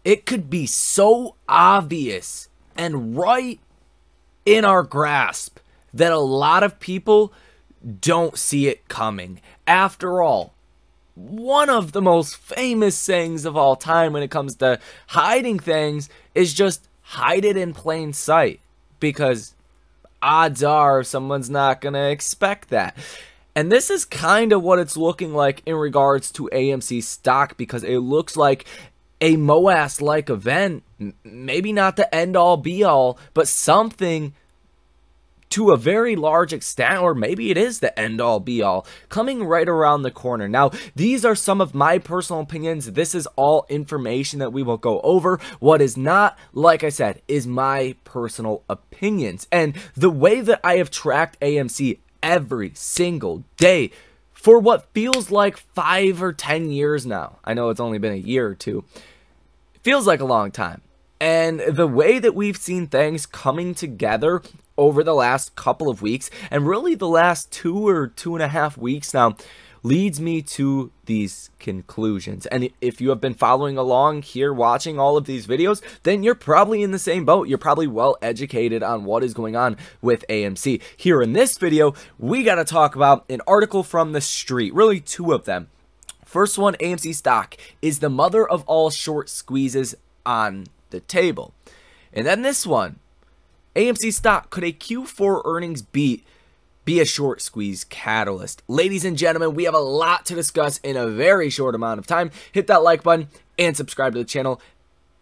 it could be so obvious and right in our grasp that a lot of people don't see it coming. After all, one of the most famous sayings of all time when it comes to hiding things is just hide it in plain sight, because odds are someone's not going to expect that. And this is kind of what it's looking like in regards to AMC stock, because it looks like a Moass-like event, maybe not the end-all be-all, but something to a very large extent, or maybe it is the end-all be-all, coming right around the corner. Now, these are some of my personal opinions. This is all information that we will go over. What is not, like I said, is my personal opinions. And the way that I have tracked AMC every single day for what feels like 5 or 10 years now. I know it's only been a year or two. It feels like a long time. And the way that we've seen things coming together over the last couple of weeks, and really the last 2 or 2.5 weeks now, leads me to these conclusions. And if you have been following along here, watching all of these videos, then you're probably in the same boat. You're probably well educated on what is going on with AMC. Here in this video, we got to talk about an article from the street, really 2 of them. First one, AMC stock is the mother of all short squeezes on the table. And then this one, AMC stock, could a Q4 earnings beat be a short squeeze catalyst? Ladies and gentlemen, we have a lot to discuss in a very short amount of time. Hit that like button and subscribe to the channel.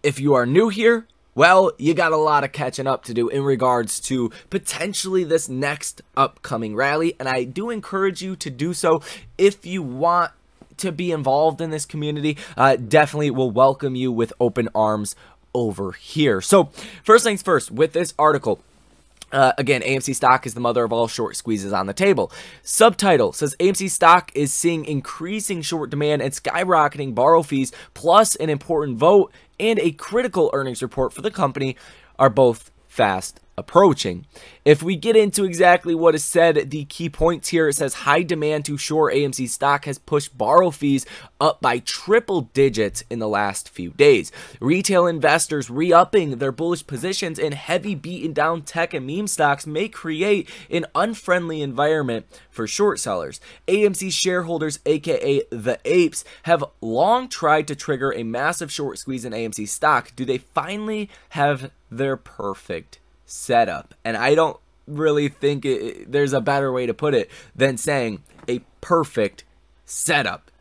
If you are new here, well, you got a lot of catching up to do in regards to potentially this next upcoming rally, and I do encourage you to do so if you want to be involved in this community. Definitely will welcome you with open arms over here. So first things first, with this article, again, AMC stock is the mother of all short squeezes on the table. Subtitle says AMC stock is seeing increasing short demand and skyrocketing borrow fees, plus an important vote and a critical earnings report for the company are both fast approaching. If we get into exactly what is said, the key points here, it says high demand to short AMC stock has pushed borrow fees up by triple digits in the last few days. Retail investors re-upping their bullish positions in heavy beaten down tech and meme stocks may create an unfriendly environment for short sellers. AMC shareholders, aka the apes, have long tried to trigger a massive short squeeze in AMC stock. Do they finally have their perfect setup? And I don't really think there's a better way to put it than saying a perfect setup.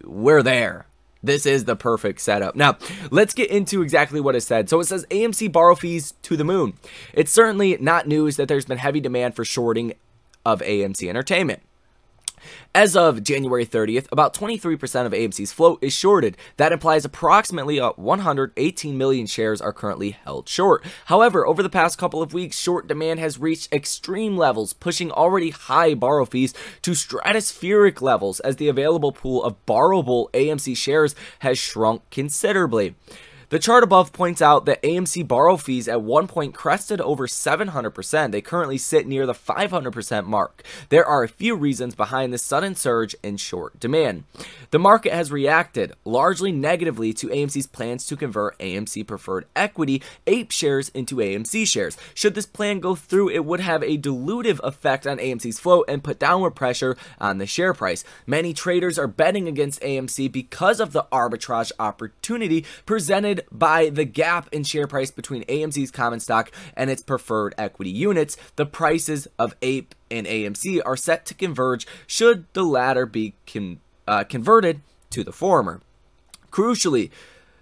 We're there. This is the perfect setup. Now, let's get into exactly what is said. So it says AMC borrow fees to the moon. It's certainly not news that there's been heavy demand for shorting of AMC Entertainment. As of January 30th, about 23% of AMC's float is shorted. That implies approximately 118 million shares are currently held short. However, over the past couple of weeks, short demand has reached extreme levels, pushing already high borrow fees to stratospheric levels as the available pool of borrowable AMC shares has shrunk considerably. The chart above points out that AMC borrow fees at one point crested over 700%. They currently sit near the 500% mark. There are a few reasons behind this sudden surge in short demand. The market has reacted largely negatively to AMC's plans to convert AMC preferred equity APE shares into AMC shares. Should this plan go through, it would have a dilutive effect on AMC's float and put downward pressure on the share price. Many traders are betting against AMC because of the arbitrage opportunity presented by the gap in share price between AMC's common stock and its preferred equity units. The prices of APE and AMC are set to converge should the latter be converted to the former. Crucially,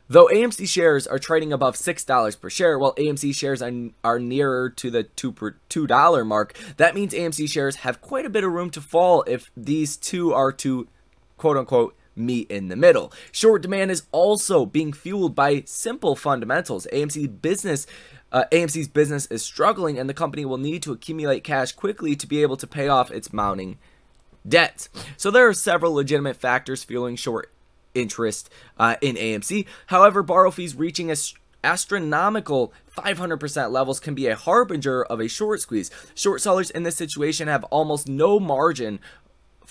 though AMC shares are trading above $6 per share, while AMC shares are nearer to the $2 mark, that means AMC shares have quite a bit of room to fall if these two are to, quote-unquote, meet in the middle. Short demand is also being fueled by simple fundamentals. AMC's business is struggling, and the company will need to accumulate cash quickly to be able to pay off its mounting debts. So there are several legitimate factors fueling short interest in AMC. However, borrow fees reaching astronomical 500% levels can be a harbinger of a short squeeze. Short sellers in this situation have almost no margin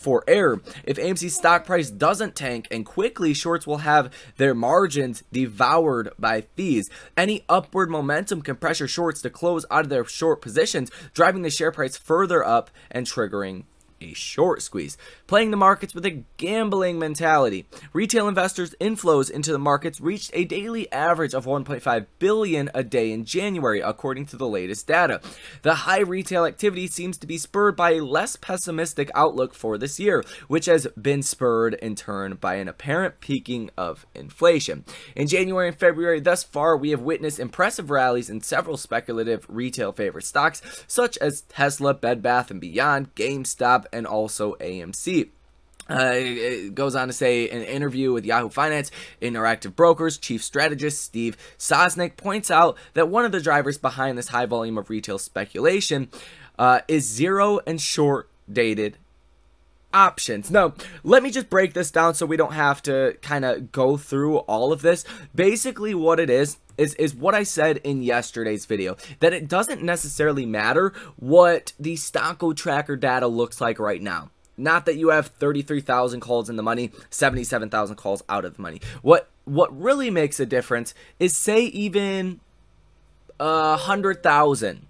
for error. If AMC's stock price doesn't tank, and quickly, shorts will have their margins devoured by fees. Any upward momentum can pressure shorts to close out of their short positions, driving the share price further up and triggering a short squeeze. Playing the markets with a gambling mentality. Retail investors' inflows into the markets reached a daily average of 1.5 billion a day in January, according to the latest data. The high retail activity seems to be spurred by a less pessimistic outlook for this year, which has been spurred in turn by an apparent peaking of inflation. In January and February thus far, we have witnessed impressive rallies in several speculative retail favorite stocks, such as Tesla, Bed Bath & Beyond, GameStop, and also AMC. It goes on to say, in an interview with Yahoo Finance, Interactive Brokers chief strategist Steve Sosnick points out that one of the drivers behind this high volume of retail speculation is zero and short dated options. Now, let me just break this down so we don't have to kind of go through all of this. Basically, what it is what I said in yesterday's video, that it doesn't necessarily matter what the Stocko tracker data looks like right now. Not that you have 33,000 calls in the money, 77,000 calls out of the money. What really makes a difference is, say, even 100,000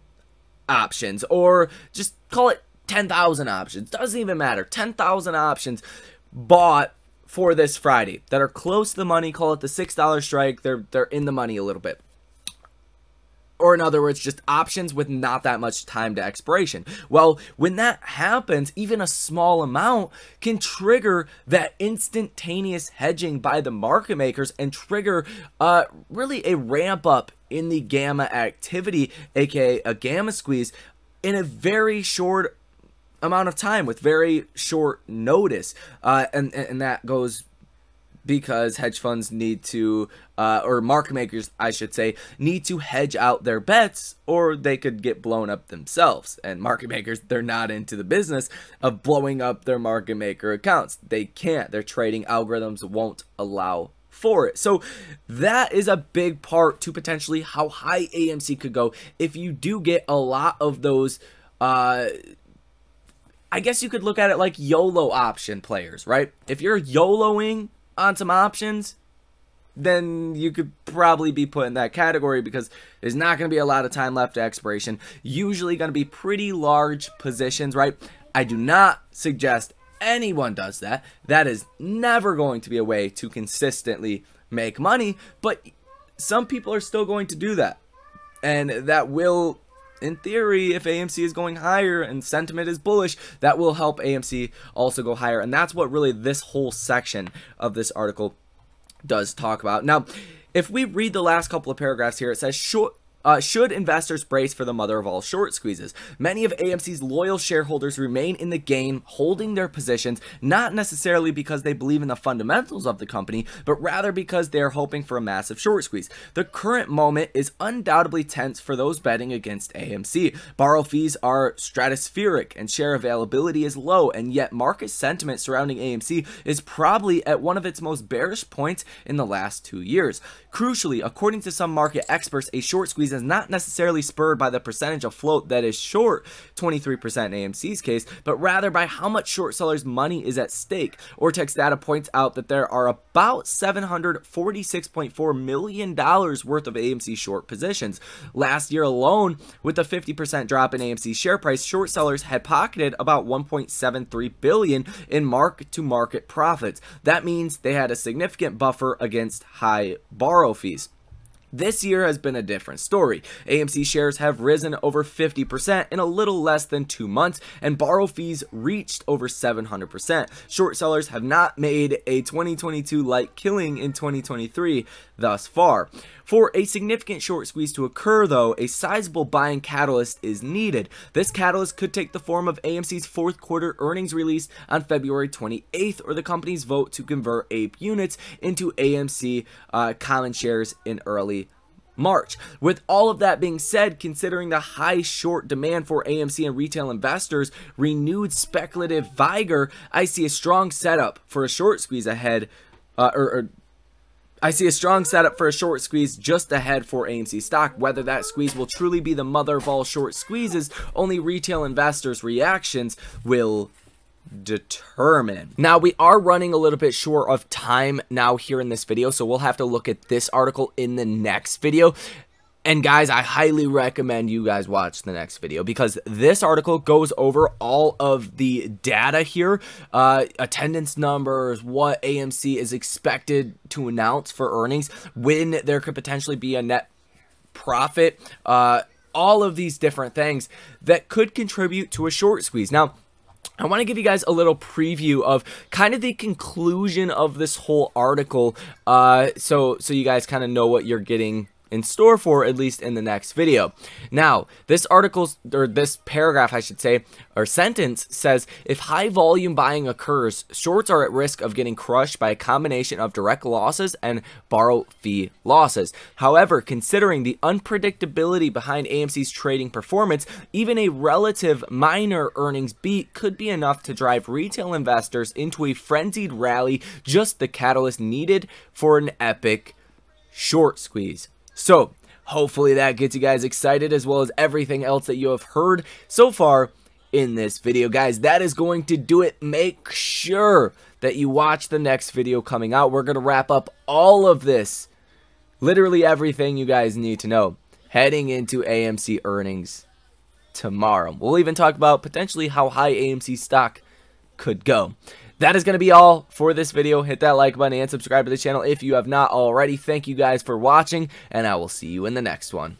options, or just call it 10,000 options. Doesn't even matter. 10,000 options bought for this Friday that are close to the money. Call it the $6 strike. They're in the money a little bit. Or in other words, just options with not that much time to expiration. Well, when that happens, even a small amount can trigger that instantaneous hedging by the market makers and trigger really a ramp up in the gamma activity, aka a gamma squeeze, in a very short amount of time with very short notice. And that goes because hedge funds need to, or market makers, I should say, need to hedge out their bets, or they could get blown up themselves. And market makers, they're not into the business of blowing up their market maker accounts. They can't. Their trading algorithms won't allow for it. So that is a big part to potentially how high AMC could go if you do get a lot of those, I guess you could look at it like YOLO option players, right? If you're YOLOing on some options, then you could probably be put in that category, because there's not going to be a lot of time left to expiration. Usually going to be pretty large positions, right? I do not suggest anyone does that. That is never going to be a way to consistently make money, but some people are still going to do that. And that will, in theory, if AMC is going higher and sentiment is bullish, that will help AMC also go higher. And that's what really this whole section of this article does talk about. Now, if we read the last couple of paragraphs here, it says, should investors brace for the mother of all short squeezes? Many of AMC's loyal shareholders remain in the game, holding their positions, not necessarily because they believe in the fundamentals of the company, but rather because they are hoping for a massive short squeeze. The current moment is undoubtedly tense for those betting against AMC. Borrow fees are stratospheric and share availability is low, and yet market sentiment surrounding AMC is probably at one of its most bearish points in the last 2 years. Crucially, according to some market experts, a short squeeze is not necessarily spurred by the percentage of float that is short, 23% in AMC's case, but rather by how much short sellers' money is at stake. Ortex data points out that there are about $746.4 million worth of AMC short positions. Last year alone, with a 50% drop in AMC's share price, short sellers had pocketed about $1.73 billion in mark-to-market profits. That means they had a significant buffer against high borrow fees. This year has been a different story. AMC shares have risen over 50% in a little less than 2 months, and borrow fees reached over 700%. Short sellers have not made a 2022-like killing in 2023 thus far. For a significant short squeeze to occur, though, a sizable buying catalyst is needed. This catalyst could take the form of AMC's fourth quarter earnings release on February 28th, or the company's vote to convert APE units into AMC common shares in early March. With all of that being said, considering the high short demand for AMC and retail investors' renewed speculative vigor, I see a strong setup for a short squeeze ahead, I see a strong setup for a short squeeze just ahead for AMC stock. Whether that squeeze will truly be the mother of all short squeezes, only retail investors' reactions will determine. Now, we are running a little bit short of time now here in this video, so we'll have to look at this article in the next video. And guys, I highly recommend you guys watch the next video because this article goes over all of the data here, attendance numbers, what AMC is expected to announce for earnings, when there could potentially be a net profit, all of these different things that could contribute to a short squeeze. Now, I want to give you guys a little preview of kind of the conclusion of this whole article, so you guys kind of know what you're getting in store for, at least in the next video. Now, this article's, or this paragraph I should say, or sentence says, if high volume buying occurs, shorts are at risk of getting crushed by a combination of direct losses and borrow fee losses. However, considering the unpredictability behind AMC's trading performance, even a relative minor earnings beat could be enough to drive retail investors into a frenzied rally, just the catalyst needed for an epic short squeeze. So, hopefully that gets you guys excited, as well as everything else that you have heard so far in this video. Guys, that is going to do it. Make sure that you watch the next video coming out. We're going to wrap up all of this, literally everything you guys need to know, heading into AMC earnings tomorrow. We'll even talk about potentially how high AMC stock could go. That is going to be all for this video. Hit that like button and subscribe to the channel if you have not already. Thank you guys for watching, and I will see you in the next one.